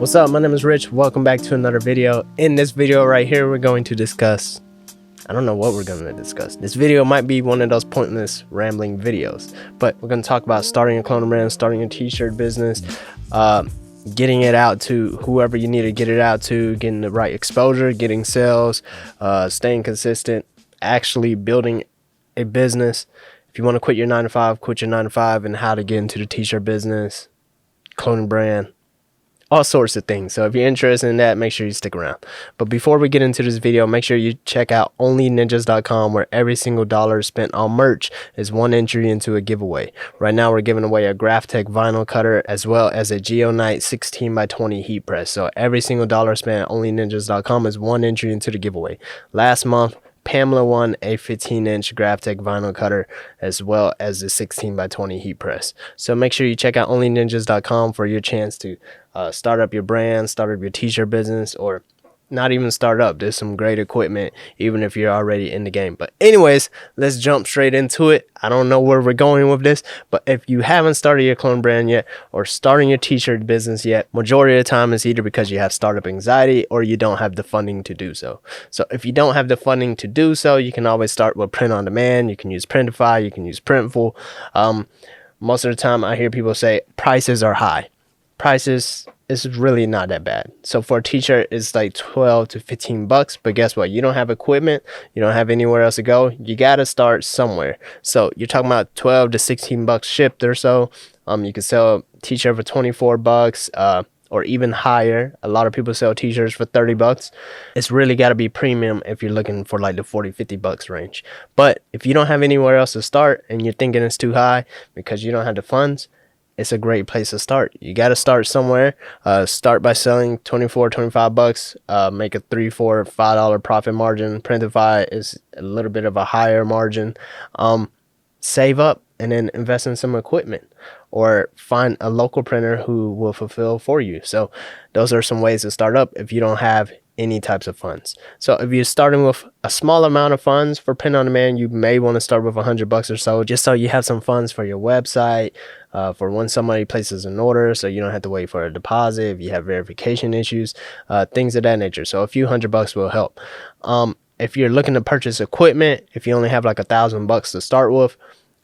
What's up? My name is Rich. Welcome back to another video. In this video right here, we're going to discuss, I don't know what we're going to discuss. This video might be one of those pointless rambling videos, but we're going to talk about starting a clothing brand, starting a t-shirt business, getting it out to whoever you need to get it out to, getting the right exposure, getting sales, staying consistent, actually building a business. If you want to quit your 9 to 5, quit your 9 to 5, and how to get into the t-shirt business, clothing brand, all sorts of things. So if you're interested in that, make sure you stick around. But before we get into this video, make sure you check out onlyninjas.com, where every single dollar spent on merch is one entry into a giveaway. Right now we're giving away a Graphtec vinyl cutter as well as a Geonite 16x20 heat press. So every single dollar spent at onlyninjas.com is one entry into the giveaway. Last month Pamela won a 15-inch Graphtec vinyl cutter as well as a 16x20 heat press. So make sure you check out onlyninjas.com for your chance to start up your brand, start up your t-shirt business, or not even start up. There's some great equipment even if you're already in the game. But anyways, let's jump straight into it. I don't know where we're going with this, but if you haven't started your clone brand yet or starting your t-shirt business yet, majority of the time it's either because you have startup anxiety or you don't have the funding to do so. So if you don't have the funding to do so, you can always start with print on demand. You can use Printify, you can use Printful. Most of the time I hear people say prices are high. Prices is really not that bad. So for a t-shirt, it's like 12 to 15 bucks. But guess what? You don't have equipment. You don't have anywhere else to go. You got to start somewhere. So you're talking about 12 to 16 bucks shipped or so. You can sell a t-shirt for 24 bucks or even higher. A lot of people sell t-shirts for 30 bucks. It's really got to be premium if you're looking for like the 40, 50 bucks range. But if you don't have anywhere else to start and you're thinking it's too high because you don't have the funds, it's a great place to start. You got to start somewhere. Start by selling 24, 25 bucks. Make a $3, $4, $5 profit margin. Printify is a little bit of a higher margin. Save up and then invest in some equipment, or find a local printer who will fulfill for you. So those are some ways to start up if you don't have any types of funds. So if you're starting with a small amount of funds for print on demand, you may want to start with 100 bucks or so, just so you have some funds for your website, for when somebody places an order, so you don't have to wait for a deposit if you have verification issues, things of that nature. So a few $100 will help. If you're looking to purchase equipment, if you only have like $1,000 to start with,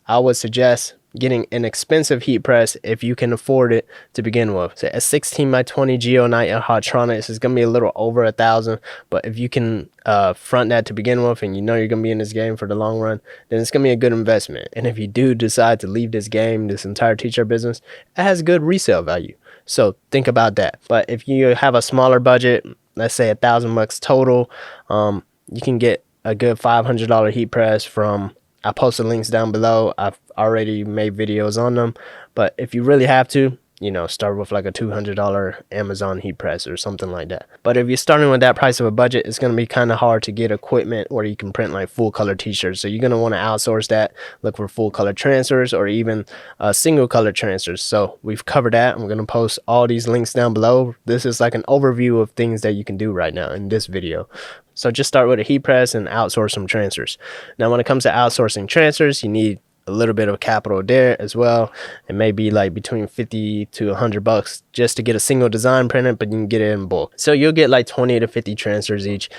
I would suggest getting an expensive heat press if you can afford it to begin with. So a 16x20 Geonite and Hotronics is going to be a little over $1,000, but if you can front that to begin with and you know you're going to be in this game for the long run, then it's going to be a good investment. And if you do decide to leave this game, this entire t-shirt business, it has good resale value. So think about that. But if you have a smaller budget, let's say $1,000 total, you can get a good $500 heat press from, I posted links down below. I've already made videos on them, but if you really have to, you know, start with like a $200 Amazon heat press or something like that. But if you're starting with that price of a budget, it's going to be kind of hard to get equipment where you can print like full color t-shirts. So you're going to want to outsource that, look for full color transfers or even single color transfers. So we've covered that. I'm going to post all these links down below. This is like an overview of things that you can do right now in this video. So just start with a heat press and outsource some transfers. Now, when it comes to outsourcing transfers, you need a little bit of capital there as well. It may be like between 50 to 100 bucks just to get a single design printed, but you can get it in bulk. So you'll get like 20 to 50 transfers each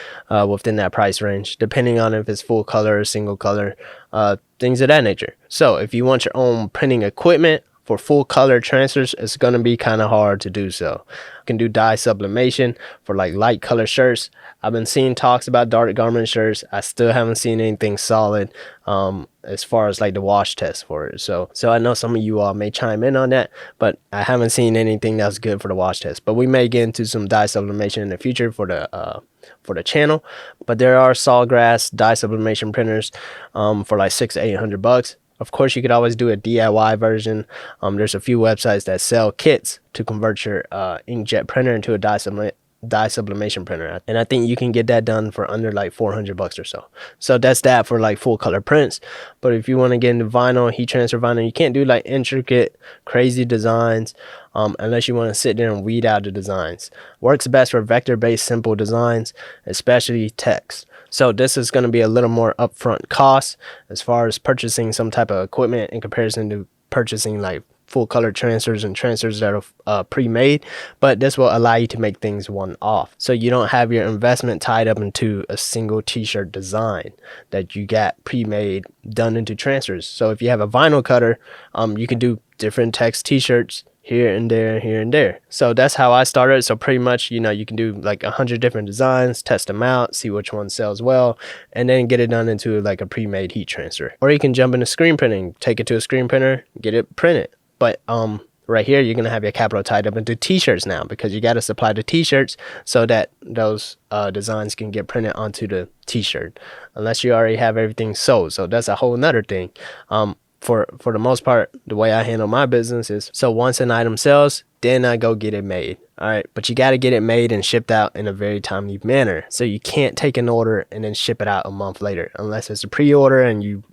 within that price range, depending on if it's full color or single color, things of that nature. So if you want your own printing equipment for full color transfers, it's going to be kind of hard to do so. You can do dye sublimation for like light color shirts. I've been seeing talks about dark garment shirts. I still haven't seen anything solid as far as like the wash test for it. So I know some of you all may chime in on that, but I haven't seen anything that's good for the wash test. But we may get into some dye sublimation in the future for the channel. But there are Sawgrass dye sublimation printers for like $600 to $800. Of course, you could always do a DIY version. There's a few websites that sell kits to convert your inkjet printer into a dye sublimation printer, and I think you can get that done for under like $400 or so. So that's that for like full color prints. But if you want to get into vinyl, heat transfer vinyl, you can't do like intricate, crazy designs unless you want to sit there and weed out the designs. Works best for vector-based simple designs, especially text. So this is going to be a little more upfront cost as far as purchasing some type of equipment in comparison to purchasing like full color transfers and transfers that are pre-made, but this will allow you to make things one-off, so you don't have your investment tied up into a single t-shirt design that you got pre-made done into transfers. So if you have a vinyl cutter, you can do different text t-shirts here and there, here and there. So that's how I started. So pretty much, you know, you can do like 100 different designs, test them out, see which one sells well, and then get it done into like a pre-made heat transfer. Or you can jump into screen printing, take it to a screen printer, get it printed. But right here, you're gonna have your capital tied up into t-shirts now, because you got to supply the t-shirts so that those designs can get printed onto the t-shirt, unless you already have everything sold. So that's a whole nother thing. For the most part, the way I handle my business is, so once an item sells, then I go get it made. All right, but you got to get it made and shipped out in a very timely manner. So you can't take an order and then ship it out a month later, unless it's a pre-order and you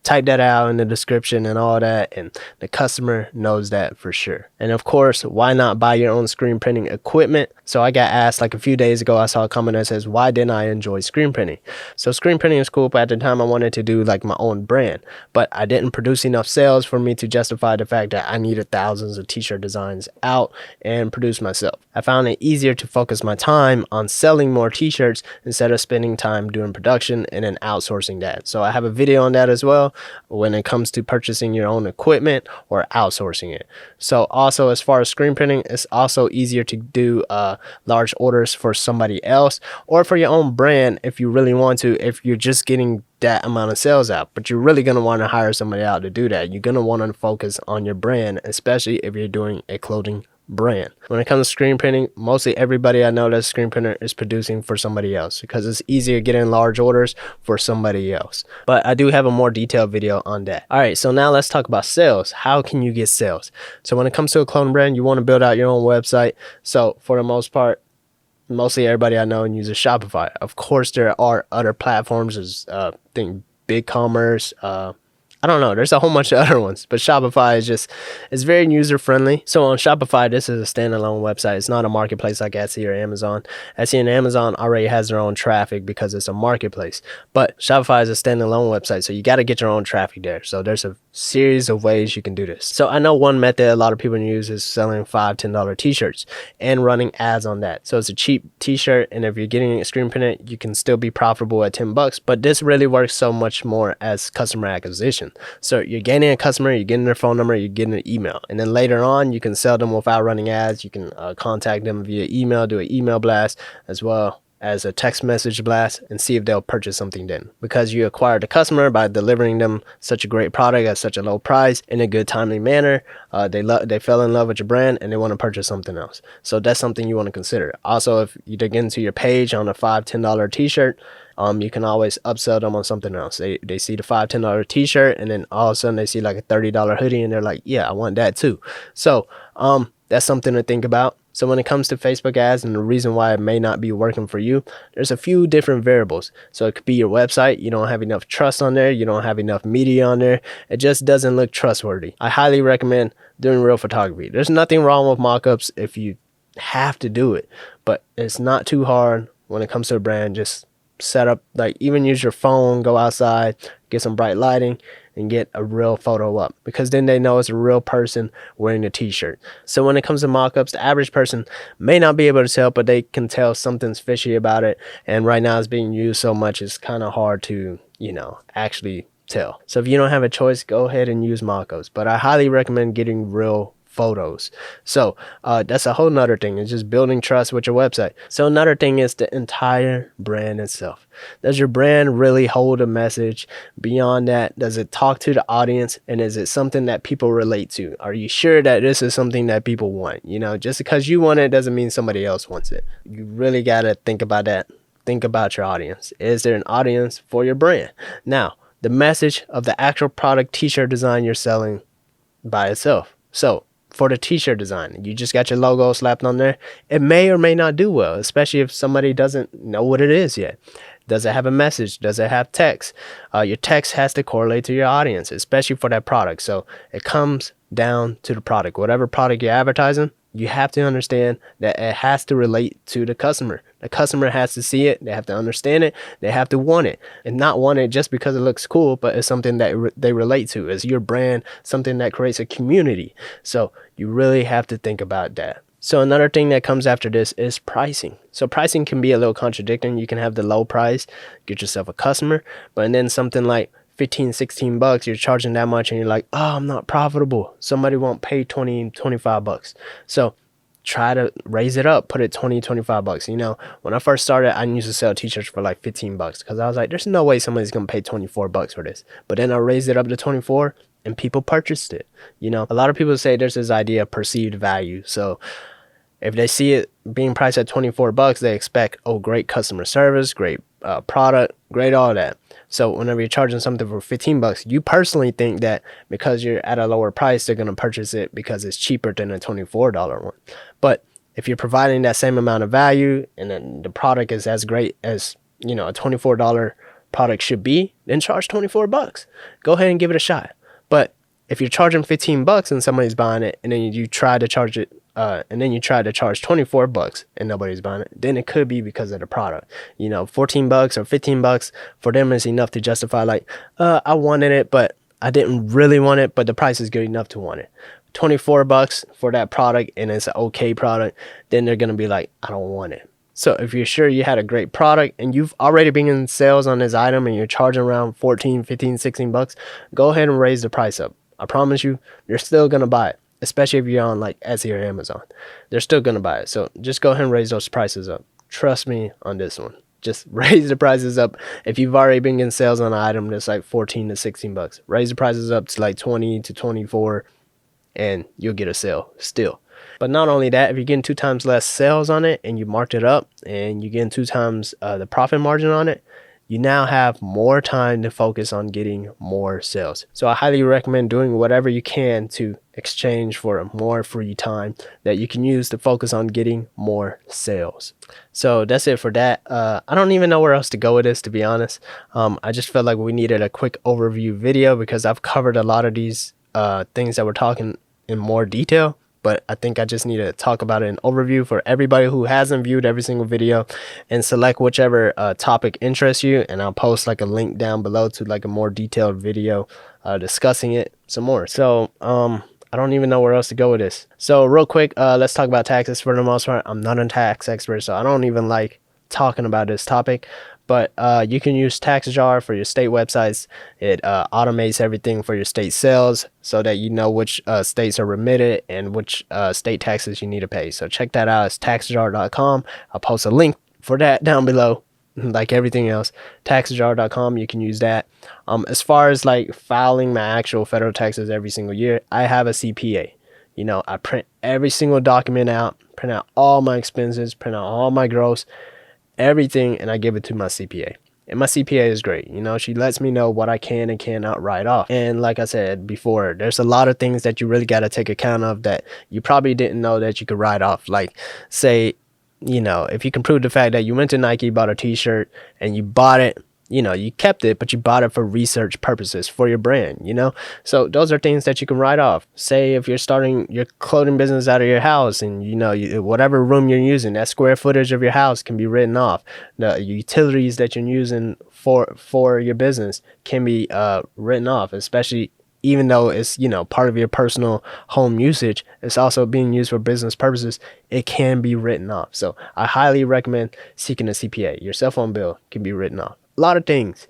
type that out in the description and all that, and the customer knows that for sure. And of course, why not buy your own screen printing equipment? So I got asked like a few days ago, I saw a comment that says, why didn't I enjoy screen printing? So screen printing is cool, but at the time I wanted to do like my own brand, but I didn't produce enough sales for me to justify the fact that I needed thousands of t-shirt designs out and produce myself. I found it easier to focus my time on selling more t-shirts instead of spending time doing production and then outsourcing that. So I have a video on that as well, when it comes to purchasing your own equipment or outsourcing it. So also, as far as screen printing, it's also easier to do large orders for somebody else or for your own brand if you really want to, if you're just getting that amount of sales out. But you're really going to want to hire somebody out to do that. You're going to want to focus on your brand, especially if you're doing a clothing brand. When it comes to screen printing, mostly everybody I know that's a screen printer is producing for somebody else, because it's easier getting large orders for somebody else. But I do have a more detailed video on that. All right, so now let's talk about sales. How can you get sales? So when it comes to a clothing brand, you want to build out your own website. So for the most part, mostly everybody I know uses Shopify. Of course, there are other platforms, as think BigCommerce, I don't know, there's a whole bunch of other ones, but Shopify is just, it's very user friendly. So on Shopify, this is a standalone website. It's not a marketplace like Etsy or Amazon. Etsy and Amazon already has their own traffic because it's a marketplace, but Shopify is a standalone website, so you got to get your own traffic there. So there's a series of ways you can do this. So I know one method a lot of people use is selling $5-10 t-shirts and running ads on that. So it's a cheap t-shirt, and if you're getting it screen printed, you can still be profitable at $10, but this really works so much more as customer acquisition. So you're gaining a customer, you're getting their phone number, you're getting an email, and then later on you can sell them without running ads. You can contact them via email, do an email blast as well as a text message blast, and see if they'll purchase something then, because you acquired the customer by delivering them such a great product at such a low price in a good timely manner. They fell in love with your brand and they want to purchase something else. So that's something you want to consider. Also, if you dig into your page on a $5-10 t-shirt, you can always upsell them on something else. They see the $5-10 t-shirt, and then all of a sudden they see like a $30 hoodie and they're like, yeah, I want that too. So that's something to think about. So when it comes to Facebook ads and the reason why it may not be working for you, there's a few different variables. So it could be your website. You don't have enough trust on there. You don't have enough media on there. It just doesn't look trustworthy. I highly recommend doing real photography. There's nothing wrong with mockups if you have to do it, but it's not too hard when it comes to a brand. Just set up, like, even use your phone, go outside, get some bright lighting, and get a real photo up, because then they know it's a real person wearing a t-shirt. So when it comes to mockups, the average person may not be able to tell, but they can tell something's fishy about it. And right now it's being used so much, it's kind of hard to, actually tell. So if you don't have a choice, go ahead and use mockups, but I highly recommend getting real photos. So that's a whole nother thing. It's just building trust with your website. So another thing is the entire brand itself. Does your brand really hold a message? Beyond that, does it talk to the audience, and is it something that people relate to? Are you sure that this is something that people want? Just because you want it doesn't mean somebody else wants it. You really got to think about that. Think about your audience. Is there an audience for your brand? Now, the message of the actual product t-shirt design you're selling by itself. So for the t-shirt design, you just got your logo slapped on there. It may or may not do well, especially if somebody doesn't know what it is yet. Does it have a message? Does it have text? Your text has to correlate to your audience, especially for that product. So it comes down to the product. Whatever product you're advertising, you have to understand that it has to relate to the customer. The customer has to see it, they have to understand it, they have to want it, and not want it just because it looks cool, but it's something that they relate to. It's your brand, something that creates a community. So you really have to think about that. So another thing that comes after this is pricing. So pricing can be a little contradicting. You can have the low price, get yourself a customer, but then something like 15, 16 bucks, you're charging that much and you're like, oh, I'm not profitable. Somebody won't pay 20, 25 bucks. So try to raise it up, put it 20, 25 bucks. You know, when I first started, I used to sell t-shirts for like 15 bucks because I was like, there's no way somebody's going to pay 24 bucks for this. But then I raised it up to 24 and people purchased it. You know, a lot of people say there's this idea of perceived value. So if they see it being priced at 24 bucks, they expect, oh, great customer service, great product, great all that. So whenever you're charging something for 15 bucks, you personally think that because you're at a lower price, they're going to purchase it because it's cheaper than a $24 one. But if you're providing that same amount of value and then the product is as great as, you know, a $24 product should be, then charge 24 bucks. Go ahead and give it a shot. But if you're charging 15 bucks and somebody's buying it, and then you try to charge it, and then you try to charge 24 bucks and nobody's buying it, then it could be because of the product. You know, 14 bucks or 15 bucks for them is enough to justify, like, I wanted it, but I didn't really want it, but the price is good enough to want it. 24 bucks for that product and it's an okay product, then they're going to be like, I don't want it. So if you're sure you had a great product and you've already been in sales on this item and you're charging around 14, 15, 16 bucks, go ahead and raise the price up. I promise you, they're still going to buy it. Especially if you're on like Etsy or Amazon, they're still going to buy it. So just go ahead and raise those prices up. Trust me on this one. Just raise the prices up. If you've already been getting sales on an item that's like 14 to 16 bucks, raise the prices up to like 20 to 24 and you'll get a sale still. But not only that, if you're getting 2 times less sales on it and you marked it up and you're getting 2 times the profit margin on it, you now have more time to focus on getting more sales. So I highly recommend doing whatever you can to exchange for more free time that you can use to focus on getting more sales. So that's it for that. I don't even know where else to go with this, to be honest. I just felt like we needed a quick overview video because I've covered a lot of these things that we're talking in more detail. But I think I just need to talk about it in overview for everybody who hasn't viewed every single video, and select whichever topic interests you, and I'll post like a link down below to like a more detailed video discussing it some more. So I don't even know where else to go with this. So real quick, let's talk about taxes. For the most part, I'm not a tax expert, so I don't even like talking about this topic. But you can use TaxJar for your state websites. It automates everything for your state sales so that you know which states are remitted and which state taxes you need to pay. So check that out. It's taxjar.com. I'll post a link for that down below. Like everything else, taxjar.com, you can use that. As far as like filing my actual federal taxes every single year, I have a CPA. You know, I print every single document out, print out all my expenses, print out all my gross, everything, and I give it to my CPA. And my CPA is great. You know, she lets me know what I can and cannot write off. And like I said before, there's a lot of things that you really got to take account of that you probably didn't know that you could write off. Like, say, you know, if you can prove the fact that you went to Nike, bought a t-shirt, and you bought it, you know, you kept it, but you bought it for research purposes for your brand, you know? So those are things that you can write off. Say if you're starting your clothing business out of your house and, you know, whatever room you're using, that square footage of your house can be written off. The utilities that you're using for your business can be written off, especially even though it's, you know, part of your personal home usage, it's also being used for business purposes. It can be written off. So I highly recommend seeking a CPA. Your cell phone bill can be written off. A lot of things.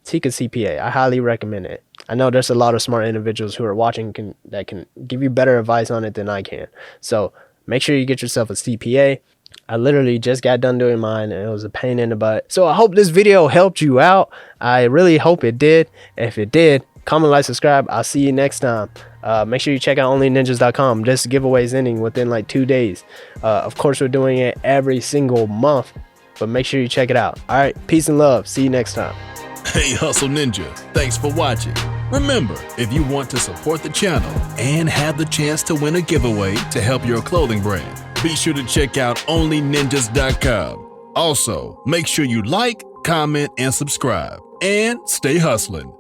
Seek a CPA. I highly recommend it. I know there's a lot of smart individuals who are watching that can give you better advice on it than I can. So make sure you get yourself a CPA. I literally just got done doing mine and it was a pain in the butt. So I hope this video helped you out. I really hope it did. If it did, comment, like, subscribe. I'll see you next time. Make sure you check out onlyninjas.com. This giveaway is ending within like 2 days. Of course, we're doing it every single month, but make sure you check it out. All right, peace and love. See you next time. Hey Hustle Ninja, thanks for watching. Remember, if you want to support the channel and have the chance to win a giveaway to help your clothing brand, be sure to check out onlyninjas.com. Also, make sure you like, comment, and subscribe. And stay hustling.